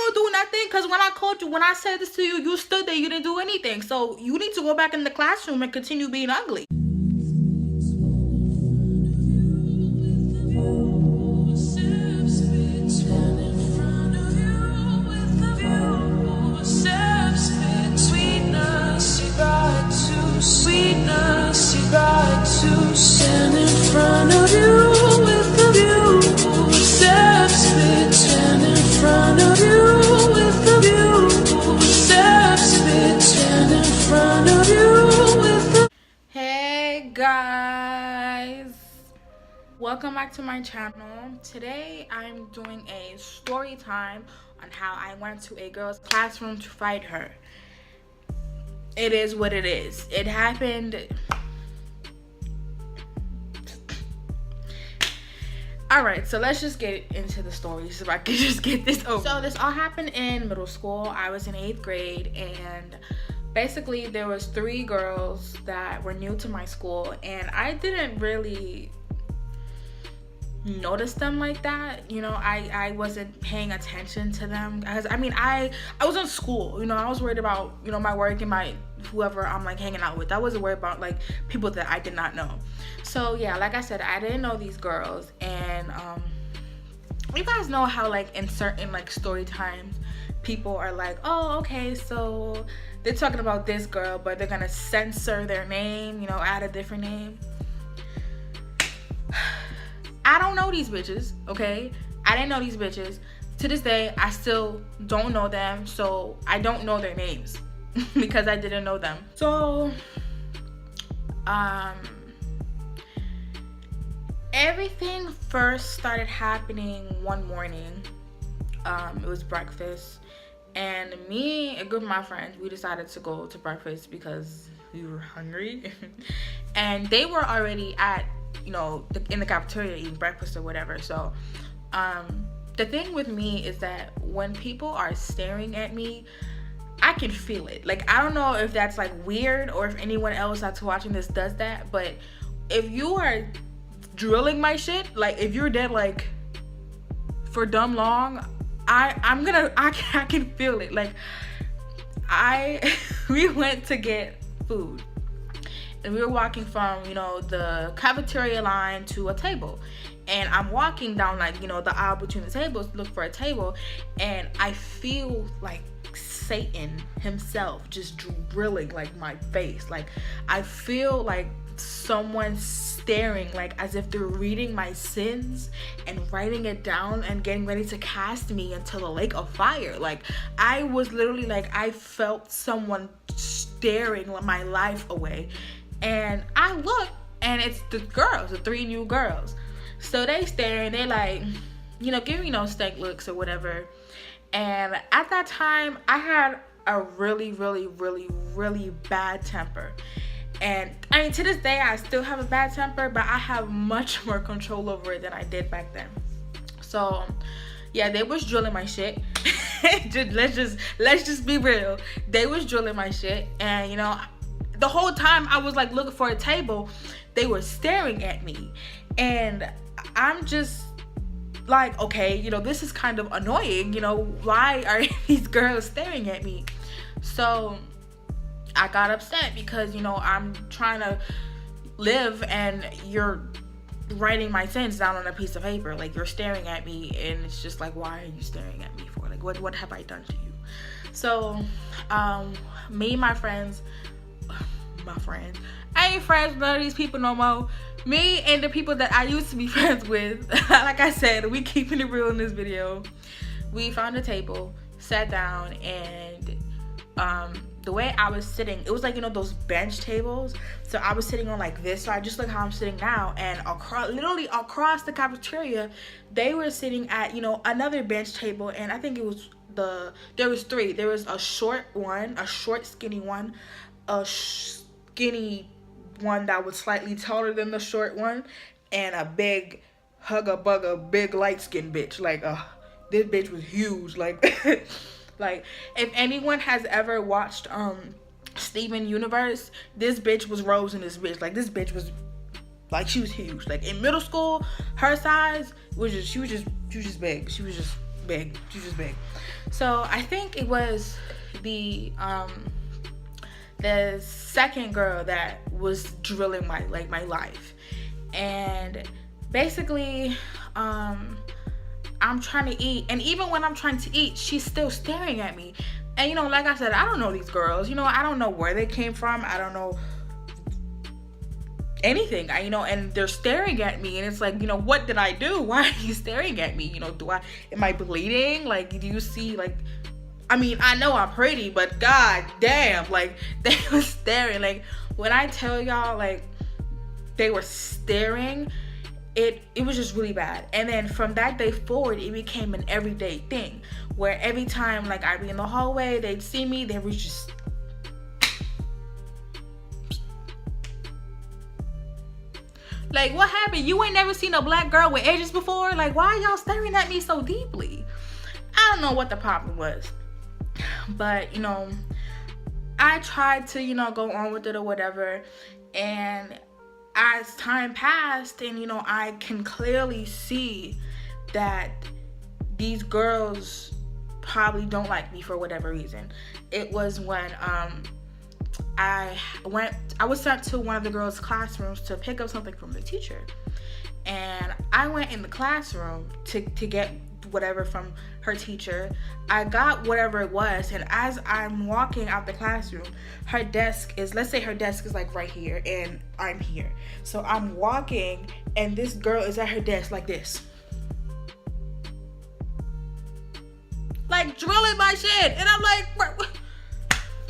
don't do nothing, because when I called you, when I said this to you, you stood there, you didn't do anything. So you need to go back in the classroom and continue being ugly. Sweetness, you got to stand in front of you with the view. Steps fit, stand in front of you with the view. Steps fit, stand in front of you with the. Hey guys, welcome back to my channel. Today I'm doing a story time on how I went to a girl's classroom to fight her. It is what it is. It happened. Alright, so let's just get into the story so I can just get this over. So this all happened in middle school. I was in 8th grade, and basically there was 3 girls that were new to my school, and I didn't really notice them like that. You know, I wasn't paying attention to them, because I mean I was in school, you know. I was worried about, you know, my work and my whoever I'm like hanging out with. I wasn't worried about like people that I did not know. So yeah, like I said, I didn't know these girls. And you guys know how like in certain like story times people are like, oh okay, so they're talking about this girl, but they're gonna censor their name, you know, add a different name. I don't know these bitches, okay? I didn't know these bitches. To this day, I still don't know them, so I don't know their names because I didn't know them. So, everything first started happening one morning. It was breakfast, and me, a group of my friends, we decided to go to breakfast because we were hungry. And they were already at, you know, in the cafeteria eating breakfast or whatever. So the thing with me is that when people are staring at me, I can feel it. Like, I don't know if that's like weird or if anyone else that's watching this does that, but if you are drilling my shit, like if you're dead like for dumb long, I can feel it. Like we went to get food, and we were walking from, you know, the cafeteria line to a table, and I'm walking down like, you know, the aisle between the tables to look for a table, and I feel like Satan himself just drilling like my face. Like I feel like someone staring, like as if they're reading my sins and writing it down and getting ready to cast me into the lake of fire. Like I was literally like, I felt someone staring my life away. And I look, and it's the girls, the 3 new girls. So they stare, and they like, you know, give me no stank looks or whatever. And at that time, I had a really, really, really, really bad temper. And I mean, to this day, I still have a bad temper, but I have much more control over it than I did back then. So yeah, they was drilling my shit. let's just be real. They was drilling my shit, and you know, the whole time I was like looking for a table, they were staring at me, and I'm just like, okay, you know, this is kind of annoying. You know, why are these girls staring at me? So I got upset because, you know, I'm trying to live and you're writing my sins down on a piece of paper. Like, you're staring at me, and it's just like, why are you staring at me for? Like, what have I done to you? So me and my friends, I ain't friends with none of these people no more. Me and the people that I used to be friends with, like I said, we keeping it real in this video. We found a table, sat down, and the way I was sitting, it was like, you know, those bench tables. So I was sitting on like this, so I just like how I'm sitting now, and literally across the cafeteria, they were sitting at, you know, another bench table. And I think it was there was 3. There was a short one, a short skinny one, a skinny one that was slightly taller than the short one, and a big hugga bugga big light skinned bitch. Like this bitch was huge. Like like if anyone has ever watched Steven Universe, this bitch was Rose in this bitch. Like this bitch was like, she was huge. Like in middle school, her size was just, she was just big. She was just big. So I think it was the second girl that was drilling my life. And basically I'm trying to eat, and even when I'm trying to eat, she's still staring at me. And you know, like I said, I don't know these girls, you know, I don't know where they came from, I don't know anything, you know, and they're staring at me, and it's like, you know, what did I do? Why are you staring at me? You know, am I bleeding? Like, do you see, like, I mean, I know I'm pretty, but god damn, like, they were staring. Like, when I tell y'all, like, they were staring, it was just really bad. And then from that day forward, it became an everyday thing, where every time, like, I'd be in the hallway, they'd see me, they was just, like, what happened? You ain't never seen a black girl with edges before? Like, why are y'all staring at me so deeply? I don't know what the problem was, but, you know, I tried to, you know, go on with it or whatever. And as time passed, and, you know, I can clearly see that these girls probably don't like me for whatever reason. It was when I was sent to one of the girls' classrooms to pick up something from the teacher. And I went in the classroom to get whatever from her teacher. I got whatever it was, and as I'm walking out the classroom, her desk is, let's say her desk is like right here, and I'm here. So I'm walking, and this girl is at her desk like this, like drilling my shit. And I'm like,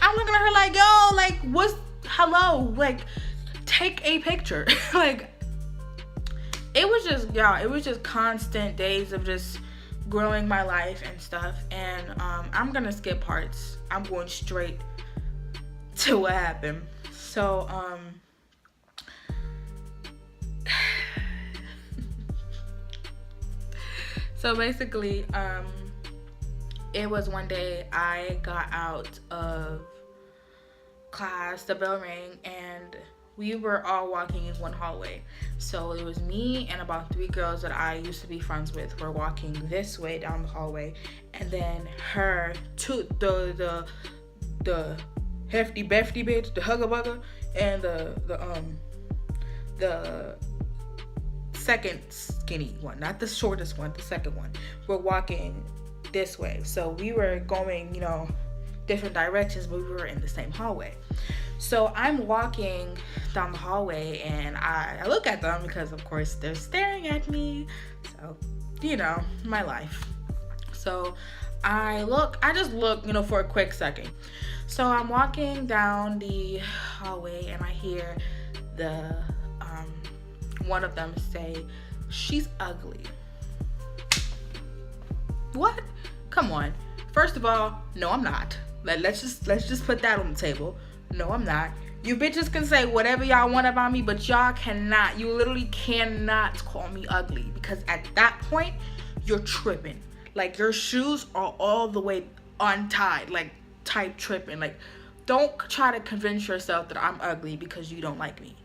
I'm looking at her like, yo, like, hello, like, take a picture. Like, it was just, y'all, it was just constant days of just growing my life and stuff. And I'm gonna skip parts. I'm going straight to what happened. So so basically, it was one day I got out of class, the bell rang, and we were all walking in one hallway. So it was me and about 3 girls that I used to be friends with were walking this way down the hallway, and then her, the hefty befty bitch, the hugga bugger, and the second skinny one, not the shortest one, the second one, were walking this way. So we were going, you know, different directions, but we were in the same hallway. So I'm walking down the hallway, and I look at them because, of course, they're staring at me. So, you know, my life. So I just look, you know, for a quick second. So I'm walking down the hallway, and I hear one of them say, "She's ugly." What? Come on. First of all, no, I'm not. Let's just put that on the table. No, I'm not. You bitches can say whatever y'all want about me, but y'all cannot, you literally cannot call me ugly, because at that point, you're tripping. Like, your shoes are all the way untied, like, type tripping. Like, don't try to convince yourself that I'm ugly because you don't like me.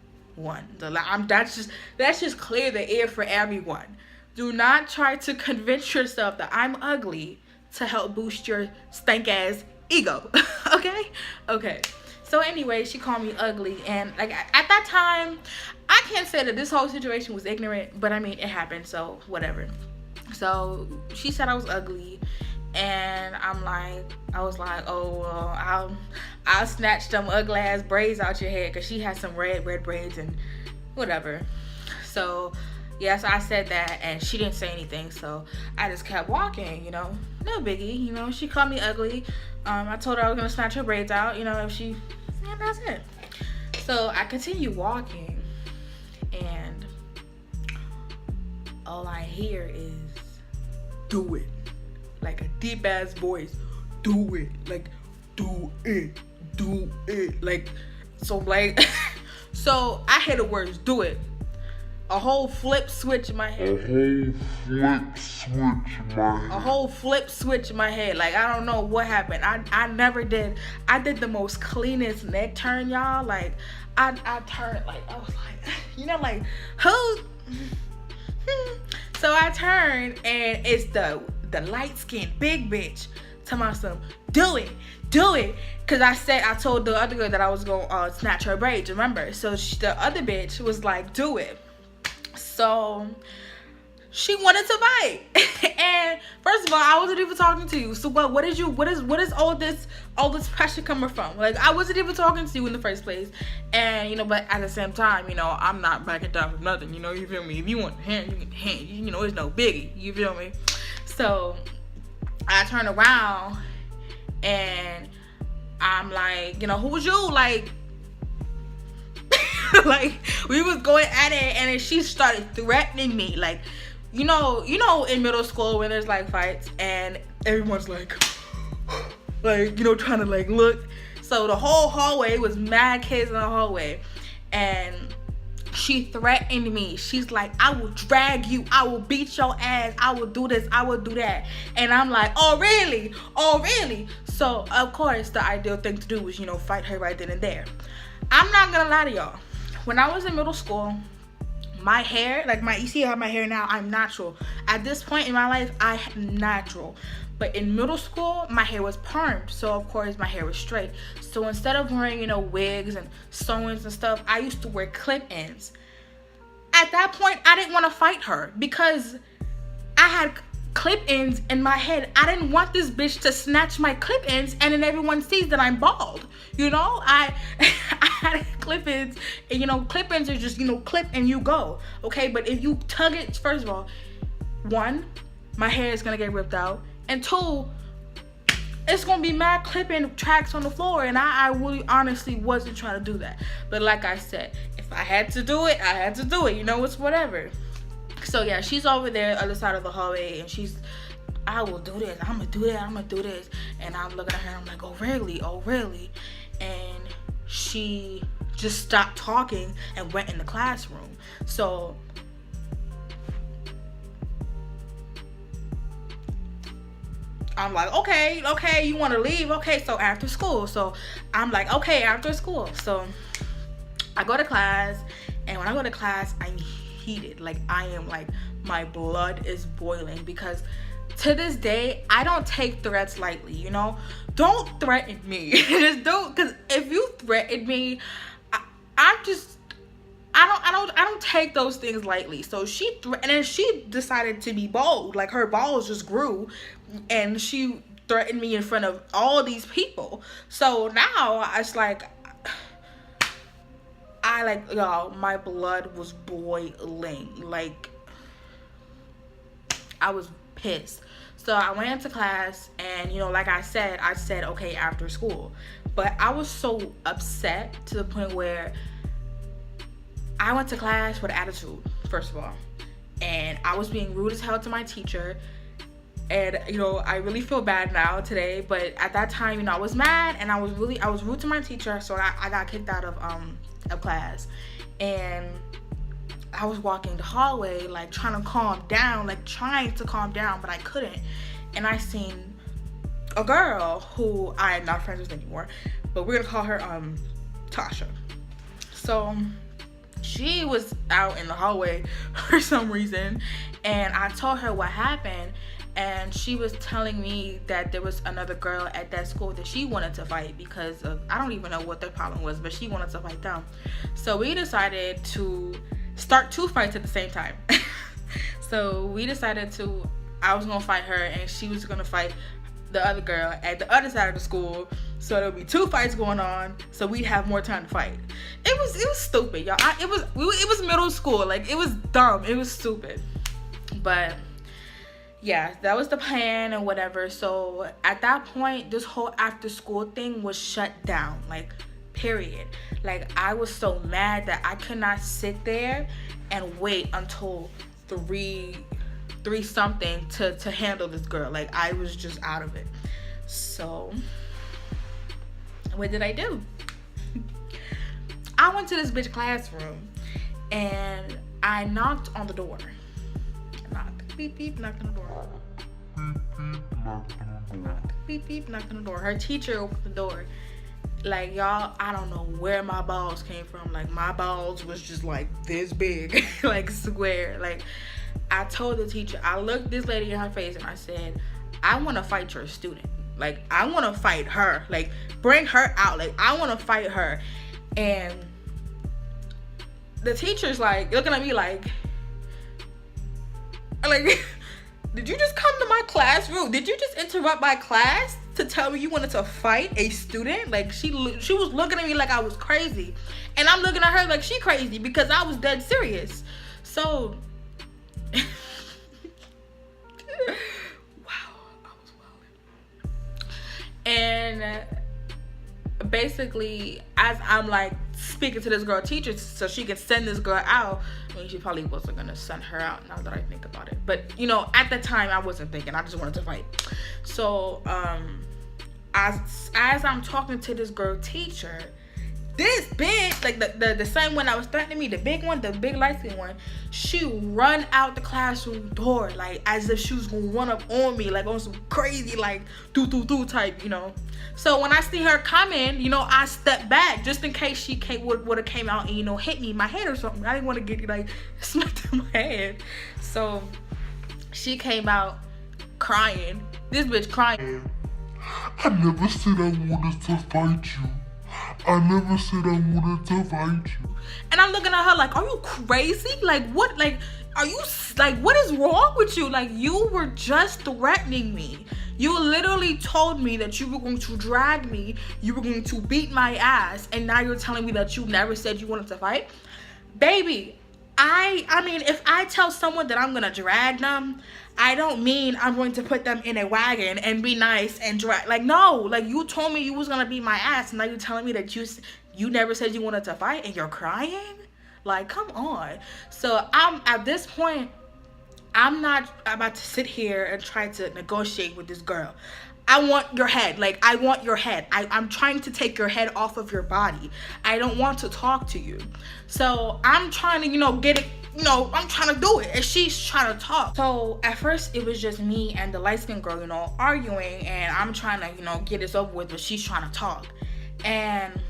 That's just clear the air for everyone. Do not try to convince yourself that I'm ugly to help boost your stank ass ego. Okay. So anyway, she called me ugly, and like at that time, I can't say that this whole situation was ignorant, but I mean, it happened, so whatever. So she said I was ugly, and I was like, oh well, I'll snatch them ugly ass braids out your head, because she had some red braids and whatever. So yeah, so I said that, and she didn't say anything, so I just kept walking, you know, no biggie, you know. She called me ugly. I told her I was gonna snatch her braids out, you know, and that's it. So I continue walking, and all I hear is, "Do it," like a deep ass voice. "Do it," like, do it, like, so like, so I hear the words "do it." A whole flip switch in my head. A whole flip switch in my head. Like, I don't know what happened. I never did. I did the most cleanest neck turn, y'all. Like, I turned, like, I was like, you know, like, who? So I turned, and it's the light-skinned big bitch Tell my son, do it. Cause I told the other girl that I was gonna snatch her braids, remember? So the other bitch was like, do it. So she wanted to fight. And first of all, I wasn't even talking to you. So what is all this pressure coming from? Like, I wasn't even talking to you in the first place. And but at the same time, I'm not backing down for nothing, you feel me? If you want hand, you can hand, it's no biggie, you feel me? So I turn around and I'm like, who was you? Like like, we was going at it, and then she started threatening me. Like, in middle school when there's like fights and everyone's like trying to like look. So the whole hallway was mad kids in the hallway, and she threatened me. She's like, I will drag you, I will beat your ass, I will do this, I will do that. And I'm like, oh really? So of course the ideal thing to do was fight her right then and there. I'm not gonna lie to y'all, when I was in middle school, my hair, you see how my hair now, I'm natural. At this point in my life, I am natural. But in middle school, my hair was permed, so of course my hair was straight. So instead of wearing, wigs and sew-ins and stuff, I used to wear clip-ins. At that point, I didn't want to fight her because I had clip-ins in my head. I didn't want this bitch to snatch my clip-ins and then everyone sees that I'm bald. I had clip-ins, and clip-ins are just, clip and you go, okay? But if you tug it, first of all, one, my hair is gonna get ripped out, and two, it's gonna be mad clipping tracks on the floor, and I really honestly wasn't trying to do that. But like I said, if I had to do it, I had to do it, it's whatever. So yeah, she's over there other side of the hallway, and I will do this, I'm gonna do this. And I'm looking at her, I'm like, oh really? And she just stopped talking and went in the classroom. So I'm like, okay, you want to leave? Okay, so after school. So I'm like, okay, after school. So I go to class, and when I go to class, I'm heated. Like, I am like, my blood is boiling, because to this day, I don't take threats lightly, Don't threaten me. Just don't, because if you threaten me, I don't take those things lightly. So and then she decided to be bold. Like, her balls just grew, and she threatened me in front of all these people. So now it's like, y'all, my blood was boiling. Like, I was pissed. So I went into class, and like I said okay, after school. But I was so upset to the point where I went to class with attitude, first of all, and I was being rude as hell to my teacher. And I really feel bad now today, but at that time, I was mad, and I was rude to my teacher, so I got kicked out of class. And I was walking the hallway, like, trying to calm down, but I couldn't. And I seen a girl who I am not friends with anymore, but we're gonna call her Tasha. So she was out in the hallway for some reason, and I told her what happened, and she was telling me that there was another girl at that school that she wanted to fight because of, I don't even know what their problem was, but she wanted to fight them. So we decided to start two fights at the same time. So we decided I was gonna fight her, and she was gonna fight the other girl at the other side of the school. So there'll be two fights going on, so we'd have more time to fight. It was stupid, y'all. It was middle school. Like, it was dumb. It was stupid. But yeah, that was the plan and whatever. So at that point, this whole after school thing was shut down. Like, period. Like, I was so mad that I could not sit there and wait until 3 something to handle this girl. Like, I was just out of it. So what did I do? I went to this bitch classroom, and I knocked on the door. Beep beep, knocked on the door. Beep beep, knocked on the door. Her teacher opened the door. Like, y'all, I don't know where my balls came from. Like, my balls was just like this big, like square. Like, I told the teacher, I looked this lady in her face, and I said, I want to fight your student. Like, I want to fight her. Like, bring her out. Like, I want to fight her. And the teacher's like looking at me like did you just come to my classroom? Did you just interrupt my class to tell me you wanted to fight a student? Like, she was looking at me like I was crazy, and I'm looking at her like she crazy because I was dead serious. So wow, I was wild. And basically, as I'm like speaking to this girl teacher so she can send this girl out, I mean, she probably wasn't gonna send her out now that I think about it, but you know, at the time I wasn't thinking, I just wanted to fight. So as I'm talking to this girl teacher, this bitch, like the same one that was threatening me, the big one, the big light skin one, she run out the classroom door like as if she was gonna run up on me, like on some crazy like do type, you know. So when I see her coming, you know, I step back just in case she would have came out and, you know, hit me in my head or something. I didn't want to get like smacked in my head. So she came out crying. This bitch crying. I never said I wanted to fight you. I never said I wanted to fight you. And I'm looking at her like, are you crazy? Like, what? Like, are you, like, what is wrong with you? Like, you were just threatening me. You literally told me that you were going to drag me, you were going to beat my ass, and now you're telling me that you never said you wanted to fight? Baby, I mean, if I tell someone that I'm gonna drag them, I don't mean I'm going to put them in a wagon and be nice and drag. Like, no, like, you told me you was gonna beat my ass, and now you're telling me that you never said you wanted to fight, and you're crying? Like, come on. So I'm at this point, I'm not about to sit here and try to negotiate with this girl. I want your head. Like, I want your head. I'm trying to take your head off of your body. I don't want to talk to you. So I'm trying to, you know, get it, you know, I'm trying to do it. And she's trying to talk. So at first it was just me and the light-skinned girl, you know, arguing. And I'm trying to, you know, get this over with, but she's trying to talk. And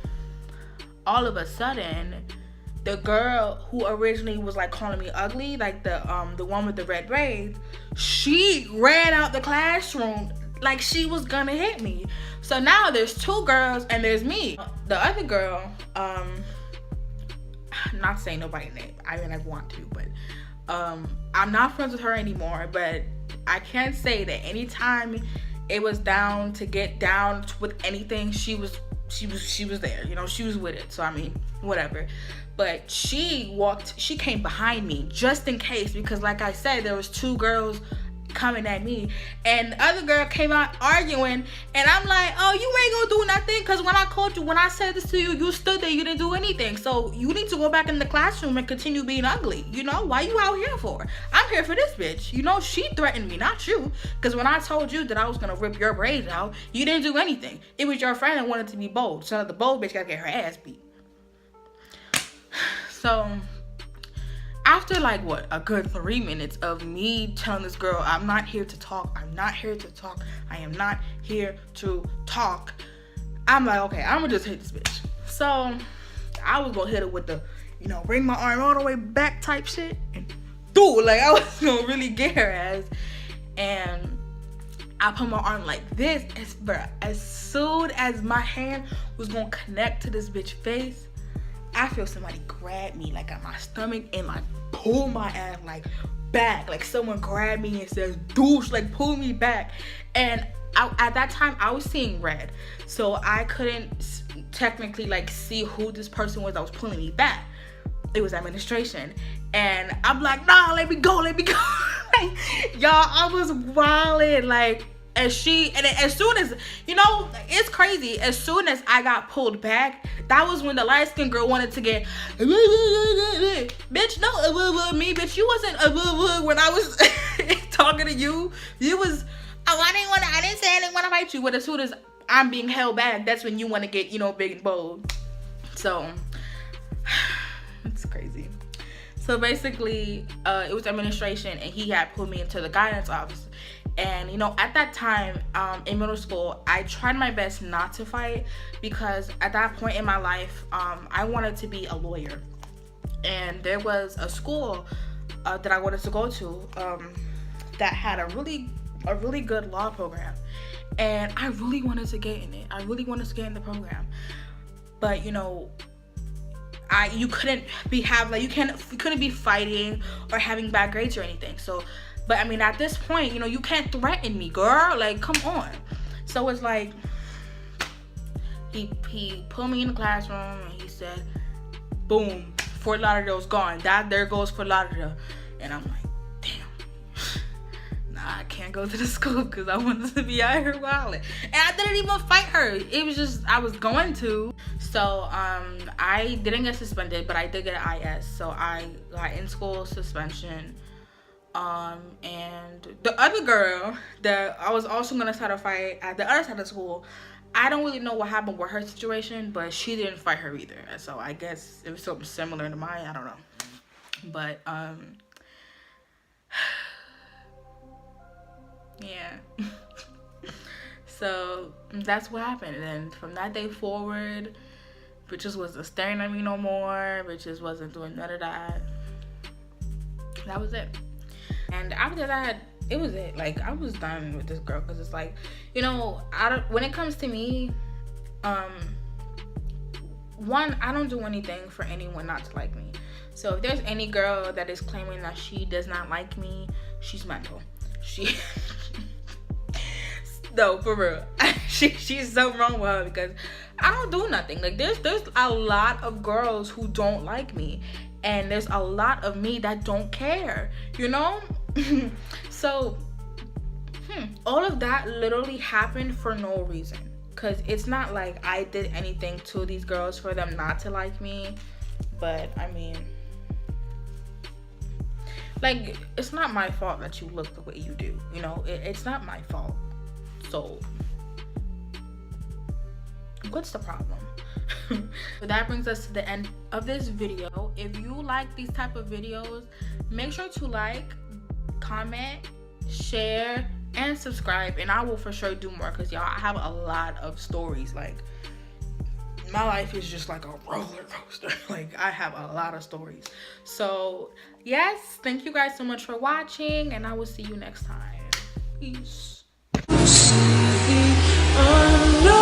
all of a sudden, the girl who originally was like calling me ugly, like the one with the red braids, she ran out the classroom like she was gonna hit me. So now there's two girls and there's me. The other girl, not saying nobody's name, I mean, I want to, but I'm not friends with her anymore. But I can say that anytime it was down to get down with anything, she was there, you know, she was with it. So I mean, whatever. But she came behind me just in case, because like I said, there was two girls coming at me, and the other girl came out arguing, and I'm like, oh, you ain't gonna do nothing, because when I said this to you, you stood there, you didn't do anything. So you need to go back in the classroom and continue being ugly. You know, why you out here for? I'm here for this bitch. You know, she threatened me, not you, because when I told you that I was gonna rip your braids out, you didn't do anything. It was your friend that wanted to be bold, so the bold bitch gotta get her ass beat. So after like what, a good 3 minutes of me telling this girl, I'm not here to talk, I'm not here to talk, I am not here to talk, I'm like, okay, I'm gonna just hit this bitch. So I was gonna hit her with the, you know, bring my arm all the way back type shit, and dude, like, I was gonna really get her ass. And I put my arm like this, as soon as my hand was gonna connect to this bitch face, I feel somebody grab me like at my stomach and like pull my ass like back, like someone grabbed me and says douche, like pull me back. And at that time I was seeing red, so I couldn't technically like see who this person was that was pulling me back. It was administration, and I'm like, nah, let me go. Like, y'all, I was wilding, like. And as soon as, you know, it's crazy, as soon as I got pulled back, that was when the light-skinned girl wanted to get, bitch, no, me, bitch, you wasn't, when I was talking to you, you was, oh, I didn't say I didn't want to fight you, but as soon as I'm being held back, that's when you want to get, you know, big and bold. So, it's crazy. So basically, it was administration, and he had pulled me into the guidance office. And, you know, at that time, in middle school, I tried my best not to fight, because at that point in my life, I wanted to be a lawyer. And there was a school that I wanted to go to that had a really good law program. and I really wanted to get in it. I really wanted to get in the program, but you know, you couldn't be fighting or having bad grades or anything. So, but I mean, at this point, you know, you can't threaten me, girl. Like, come on. So it's like, he pulled me in the classroom and he said, boom, Fort Lauderdale's gone. There goes Fort Lauderdale. And I'm like, damn. Nah, I can't go to the school because I wanted to be out here wilding. And I didn't even fight her. It was just, I was going to. So, I didn't get suspended, but I did get an IS. So I got in-school suspension. And the other girl that I was also gonna start a fight at the other side of school, I don't really know what happened with her situation, but she didn't fight her either. So I guess it was something similar to mine. I don't know. But yeah. So that's what happened. And from that day forward, bitches wasn't staring at me no more. Bitches wasn't doing none of that. That was it. And after that, it was it. Like, I was done with this girl, because it's like, you know, when it comes to me, one, I don't do anything for anyone not to like me. So if there's any girl that is claiming that she does not like me, she's mental. No, for real. She's so wrong with her, because I don't do nothing. Like, there's a lot of girls who don't like me, and there's a lot of me that don't care, you know? So all of that literally happened for no reason, because it's not like I did anything to these girls for them not to like me. But I mean, like, it's not my fault that you look the way you do, you know? It's not my fault. So what's the problem? So that brings us to the end of this video. If you like these type of videos, make sure to like, comment, share, and subscribe, and I will for sure do more, because y'all, I have a lot of stories. Like, my life is just like a roller coaster. Like, I have a lot of stories. So yes, thank you guys so much for watching, and I will see you next time. Peace. Oh, no.